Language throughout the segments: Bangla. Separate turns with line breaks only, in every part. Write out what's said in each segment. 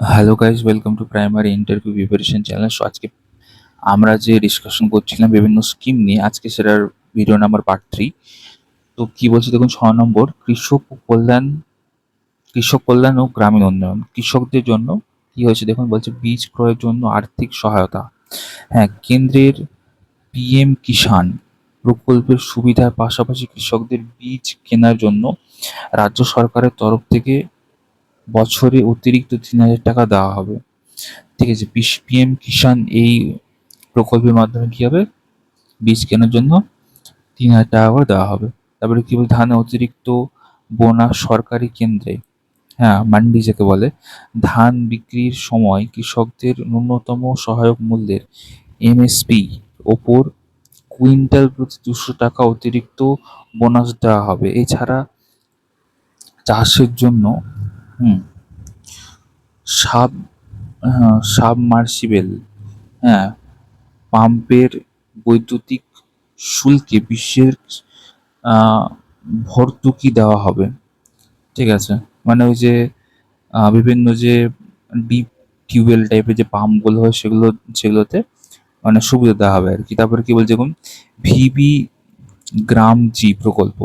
Hello guys, welcome to primary interview preparation channel. So আজকে আমরা যে ডিসকাশন করছিলাম বিভিন্ন স্কিম নিয়ে, আজকে সেটার ভিডিও নাম্বার পার্ট 3। তো কি বলছে দেখুন, 6 নম্বর, কৃষক কল্যাণ ও গ্রামীণ উন্নয়ন। কৃষকদের জন্য কি হয়েছে দেখুন, বলছে বীজ ক্রয়ের জন্য আর্থিক সহায়তা। হ্যাঁ, কেন্দ্রের পিএম কিষাণ প্রকল্পের সুবিধার পাশাপাশি কৃষকদের বীজ কেনার জন্য রাজ্য সরকারের তরফ থেকে বছরে অতিরিক্ত 3,000 টাকা দেওয়া হবে। ঠিক আছে, পিএম কিষাণ এই প্রকল্পের মাধ্যমে কি হবে, বীজ কেনার জন্য 3,000 টাকা করে দেওয়া হবে। তারপরে কি বলে, ধানে অতিরিক্ত বোনাস সরকারি কেন্দ্রে, হ্যাঁ মান্ডি যাকে বলে, ধান বিক্রির সময় কৃষকদের ন্যূনতম সহায়ক মূল্যের এমএসপি ওপর কুইন্টাল প্রতি 200 টাকা অতিরিক্ত বোনাস দেওয়া হবে। এছাড়া চাষের জন্য হুম সাব সাবমার্সিবেল, হ্যাঁ, পাম্পের বৈদ্যুতিক শুল্কে বিশ্বের আহ, ভর্তুকি দেওয়া হবে। ঠিক আছে, মানে ওই যে বিভিন্ন যে ডিপ টিউবওয়েল টাইপের যে পাম্পগুলো হয় সেগুলোতে মানে সুবিধা দেওয়া হবে আর কি। তারপরে কি বলছে দেখুন, ভিবি গ্রাম জি প্রকল্প,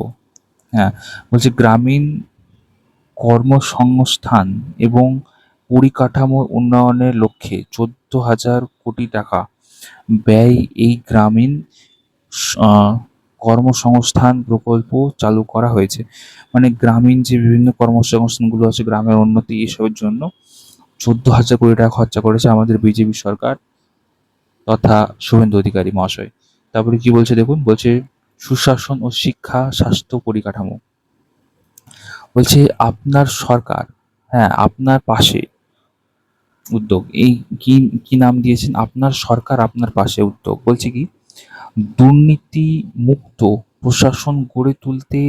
হ্যাঁ, বলছে গ্রামীণ কর্মসংস্থান এবং পরিকাঠামোর উন্নয়নের লক্ষ্যে 14,000 কোটি টাকা ব্যয় এই গ্রামীণ আহ, কর্মসংস্থান প্রকল্প চালু করা হয়েছে। মানে গ্রামীণ যে বিভিন্ন কর্মসংস্থানগুলো আছে গ্রামের উন্নতি এসবের জন্য 14,000 কোটি টাকা খরচা করেছে আমাদের বিজেপি সরকার তথা শুভেন্দু অধিকারী মহাশয়। তারপরে কি বলছে দেখুন, বলছে সুশাসন ও শিক্ষা স্বাস্থ্য পরিকাঠামো। বলছে আপনার সরকার, হ্যাঁ আপনার পাশে উদ্যোগ, এই কি কি নাম দিয়েছেন, আপনার সরকার আপনার পাশে উদ্যোগ। বলছে কি, দুর্নীতি মুক্ত প্রশাসন গড়ে তুলতে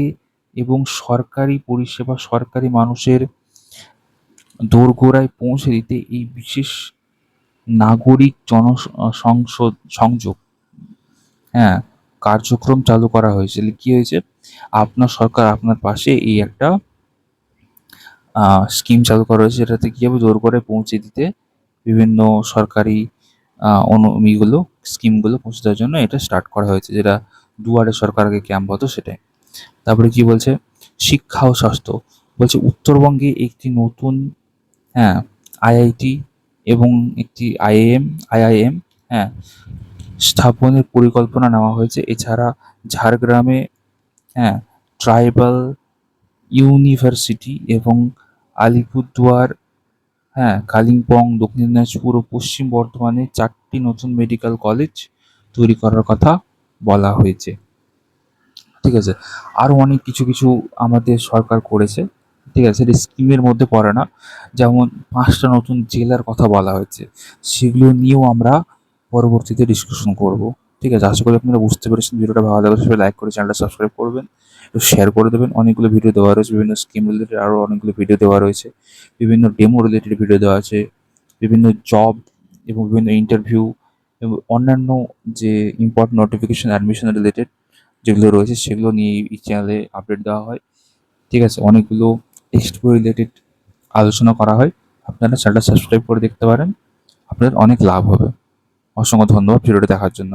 এবং সরকারি পরিষেবা সরকারি মানুষের দোরগোড়ায় পৌঁছে দিতে এই বিশেষ নাগরিক সংযোগ, হ্যাঁ, কার্যক্রম চালু করা হয়েছে। কি হয়েছে, আপনার সরকার আপনার পাশে এই একটা স্কিম চালু করা হয়েছে, যেটাতে কি হবে, দোরগোড়ায় পৌঁছে দিতে বিভিন্ন সরকারি ইগুলো স্কিমগুলো পৌঁছে দেওয়ার জন্য এটা স্টার্ট করা হয়েছে, যেটা দুয়ারে সরকার আগে ক্যাম্প হতো সেটাই। তারপরে কি বলছে, শিক্ষা ও স্বাস্থ্য। বলছে উত্তরবঙ্গে একটি নতুন, হ্যাঁ, আইআইটি এবং একটি আইআইএম, হ্যাঁ, স্থাপনের পরিকল্পনা নেওয়া হয়েছে। এছাড়া ঝাড়গ্রামে, হ্যাঁ, ট্রাইবাল ইউনিভার্সিটি এবং আলিপুরদুয়ার, হ্যাঁ, কালিম্পং, দক্ষিণ দিনাজপুর ও পশ্চিম বর্ধমানে 4টি নতুন মেডিকেল কলেজ তৈরি করার কথা বলা হয়েছে। ঠিক আছে, আরও অনেক কিছু কিছু আমাদের সরকার করেছে। ঠিক আছে, এটা স্কিমের মধ্যে পড়ে না। যেমন 5টা নতুন জেলার কথা বলা হয়েছে, সেগুলো নিয়েও আমরা পরবর্তীতে ডিসকাশন করব। ঠিক আছে, আশা করি আপনারা বুঝতে পেরেছেন। ভিডিওটা ভালো লাগলে সবাই লাইক করে চ্যানেলটা সাবস্ক্রাইব করবেন, একটু শেয়ার করে দেবেন। অনেকগুলো ভিডিও দেওয়া রয়েছে, বিভিন্ন স্কিম রিলেটেড আরও অনেকগুলো ভিডিও দেওয়া রয়েছে, বিভিন্ন ডেমো রিলেটেড ভিডিও দেওয়া আছে, বিভিন্ন জব এবং বিভিন্ন ইন্টারভিউ এবং অন্যান্য যে ইম্পর্টেন্ট নোটিফিকেশন অ্যাডমিশন রিলেটেড যেগুলো রয়েছে সেগুলো নিয়ে এই চ্যানেলে আপডেট দেওয়া হয়। ঠিক আছে, অনেকগুলো টেক্সট বই রিলেটেড আলোচনা করা হয়। আপনারা চ্যানেলটা সাবস্ক্রাইব করে দেখতে পারেন, আপনাদের অনেক লাভ হবে। অসংখ্য ধন্যবাদ ভিডিওটি দেখার জন্য।